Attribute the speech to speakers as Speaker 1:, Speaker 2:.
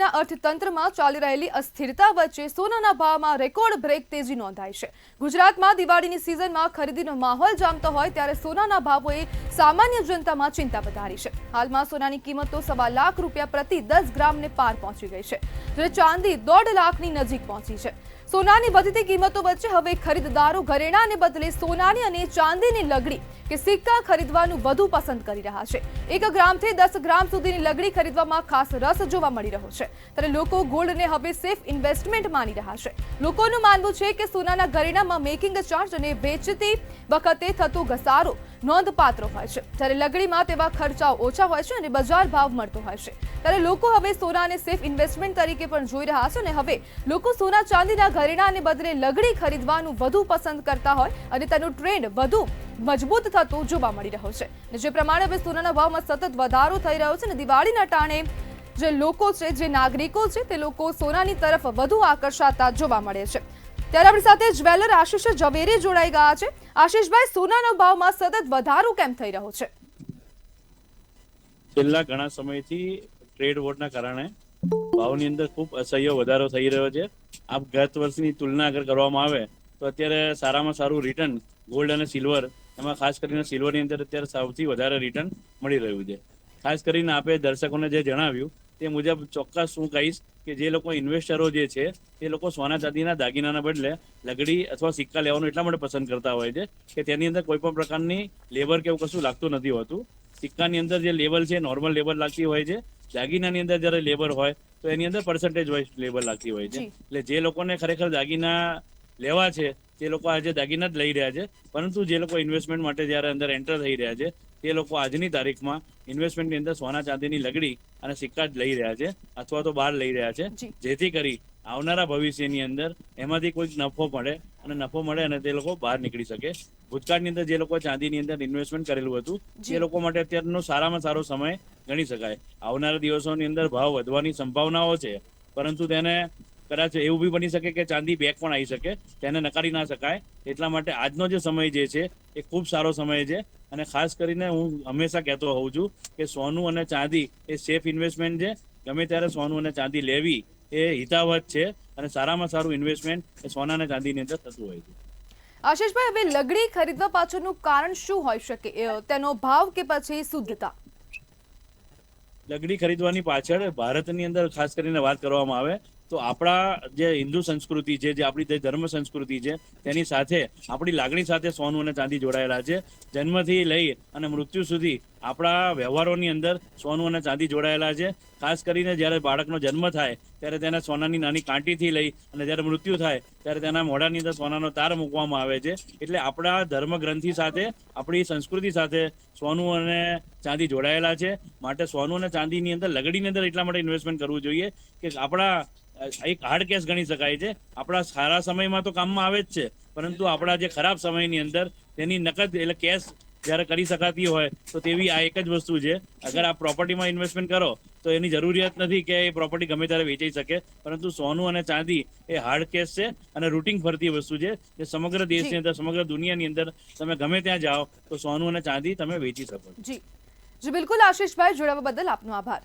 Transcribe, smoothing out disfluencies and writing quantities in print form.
Speaker 1: દેશના અર્થતંત્રમાં ચાલી રહેલી અસ્થિરતા વચ્ચે સોનાના ભાવમાં રેકોર્ડ બ્રેક તેજી નોંધાઈ છે। ગુજરાતમાં દિવાળીની સિઝનમાં ખરીદીનો માહોલ જામતો હોય ત્યારે સોનાના ભાવોએ સામાન્ય જનતામાં ચિંતા વધારી છે। હાલમાં સોનાની કિંમતો ₹1.25 લાખ પ્રતિ 10 ગ્રામને પાર પહોંચી ગઈ છે, જ્યારે ચાંદી 1.5 લાખની નજીક પહોંચી છે। સોનાની વધતી કિંમતો વચ્ચે હવે ખરીદદારો ઘરેણાને બદલે સોનાની અને ચાંદીની લગડી કે સિક્કા ખરીદવાનું વધુ પસંદ કરી રહ્યા છે। 1 ગ્રામથી 10 ગ્રામ સુધીની લગડી ખરીદવામાં ખાસ રસ જોવા મળી રહ્યો છે, ત્યારે લોકો ગોલ્ડને હવે સેફ ઇન્વેસ્ટમેન્ટ માની રહ્યા છે। લોકોનું માનવું છે કે સોનાના ઘરેણામાં મેકિંગ ચાર્જ અને વેચતી વખતે થતો ઘસારો નોંધપાત્ર હોય છે, જ્યારે લગડીમાં તેવા ખર્ચાઓ ઓછા હોય છે અને બજાર ભાવ મળતો હોય છે। ત્યારે લોકો હવે સોનાને સેફ ઇન્વેસ્ટમેન્ટ તરીકે પણ જોઈ રહ્યા છે અને હવે લોકો સોના ચાંદીના ઘરેણાને બદલે લગડી ખરીદવાનું વધુ પસંદ કરતા હોય અને તેનો ટ્રેન્ડ વધુ મજબૂત થતો જોવા મળી રહ્યો છે। જે પ્રમાણે હવે સોનાના ભાવમાં સતત વધારો થઈ રહ્યો છે અને દિવાળીના ટાણે જે લોકો છે, જે નાગરિકો છે, તે લોકો સોનાની તરફ વધુ આકર્ષાતા જોવા મળે છે। ત્યારે આપણી સાથે જ્વેલર આશિષ ઝવેરી જોડાઈ ગયા છે। આશિષભાઈ, સોનાના ભાવમાં સતત વધારો કેમ થઈ રહ્યો છે?
Speaker 2: છેલ્લા ઘણા સમયથી ટ્રેડ વોરના કારણે ભાવની અંદર ખૂબ અસહ્ય વધારો થઈ રહ્યો છે। આપ ગત વર્ષની તુલના અગર કરવામાં આવે તો અત્યારે સારામાં સારું રિટર્ન ગોલ્ડ અને સિલ્વર, એમાં ખાસ કરીને સિલ્વરની અંદર અત્યારે સૌથી વધારે રિટર્ન મળી રહ્યું છે। ખાસ કરીને આપે દર્શકોને જે જણાવ્યું તે મુજબ ચોક્કસ હું કહીશ કે જે લોકો ઇન્વેસ્ટરો જે છે તે લોકો સોના ચાંદીના દાગીનાના બદલે લગડી અથવા સિક્કા લેવાનું એટલા માટે પસંદ કરતા હોય છે કે તેની અંદર કોઈ પણ પ્રકારની લેબર કે એવું કશું લાગતું નથી હોતું। સિક્કાની અંદર જે લેવલ છે નોર્મલ લેબર લાગતી હોય છે, દાગીનાની અંદર જ્યારે લેબર હોય તો એની અંદર પર્સન્ટેજ વાઇઝ લેબર લાગતી હોય છે। એટલે જે લોકોને ખરેખર દાગીના લેવા છે તે લોકો આજે દાગીના જ લઈ રહ્યા છે, પરંતુ જે લોકો ઇન્વેસ્ટમેન્ટ માટે જ્યારે અંદર એન્ટર થઈ રહ્યા છે તે લોકો આજની તારીખમાં ઇન્વેસ્ટમેન્ટની અંદર સોના ચાંદીની લગડી અને સિક્કા જ લઈ રહ્યા છે અથવા તો બહાર લઈ રહ્યા છે, જેથી કરી આવનારા ભવિષ્યની અંદર એમાંથી કોઈક નફો મળે અને તે લોકો બહાર નીકળી શકે। ભૂતકાળની અંદર જે લોકો ચાંદીની અંદર ઇન્વેસ્ટમેન્ટ કરેલું હતું તે લોકો માટે અત્યારનો સારામાં સારો સમય ગણી શકાય। આવનારા દિવસોની અંદર ભાવ વધવાની સંભાવનાઓ છે, પરંતુ તેને કદાચ એવું બી બની શકે કે ચાંદી બેક પણ આવી શકે, તેને નકારી ના શકાય। એટલા માટે આજનો જે સમય જે છે એ ખૂબ સારો સમય છે અને ખાસ કરીને હું હંમેશા કહેતો હોઉં છું કે સોનું અને ચાંદી એ સેફ ઇન્વેસ્ટમેન્ટ છે। ગમે ત્યારે સોનું અને ચાંદી લેવી એ હિતાવહ છે અને સારામાં સારું ઇન્વેસ્ટમેન્ટ એ સોના અને ચાંદીની અંદર થતું હોય છે।
Speaker 1: આશિષભાઈ, હવે લગડી ખરીદવા પાછળનું કારણ શું હોઈ શકે? તેનો ભાવ કે પછી શુદ્ધતા?
Speaker 2: લગડી ખરીદવાની પાછળ ભારતની અંદર ખાસ કરીને વાત કરવામાં આવે તો આપણા જે હિન્દુ સંસ્કૃતિ છે, જે આપણી ધર્મ સંસ્કૃતિ છે, તેની સાથે આપણી લાગણી સાથે સોનું અને ચાંદી જોડાયેલા છે। જન્મથી લઈ અને મૃત્યુ સુધી આપણા વ્યવહારોની અંદર સોનું અને ચાંદી જોડાયેલા છે। ખાસ કરીને જ્યારે બાળકનો જન્મ થાય ત્યારે તેને સોનાની નાની કાંટીથી લઈ અને જ્યારે મૃત્યુ થાય ત્યારે તેના મોઢાની અંદર સોનાનો તાર મૂકવામાં આવે છે। એટલે આપણા ધર્મ ગ્રંથિ સાથે, આપણી સંસ્કૃતિ સાથે સોનું અને ચાંદી જોડાયેલા છે। માટે સોનું અને ચાંદીની અંદર લગડીની અંદર એટલા માટે ઇન્વેસ્ટમેન્ટ કરવું જોઈએ કે આપણા એક હાર્ડ કેશ ગણી શકાય છે। આપણા સારા સમયમાં તો કામમાં આવે જ છે, પરંતુ આપણા જે ખરાબ સમયની અંદર તેની નકદ એટલે કેશ જ્યારે કરી શકાતી હોય તો તેવી આ એક જ વસ્તુ છે। અગર આપ પ્રોપર્ટીમાં ઇન્વેસ્ટમેન્ટ કરો તો એની જરૂરિયાત નથી કે એ પ્રોપર્ટી ગમે ત્યારે વેચાઈ શકે, પરંતુ સોનું અને ચાંદી એ હાર્ડ કેશ છે અને રૂટિંગ ફરતી વસ્તુ છે જે સમગ્ર દેશની અંદર, સમગ્ર દુનિયાની અંદર તમે ગમે ત્યાં જાઓ તો સોનું અને ચાંદી તમે વેચી શકો છો।
Speaker 1: જી બિલકુલ આશિષભાઈ, જોડાવા બદલ આપનો આભાર।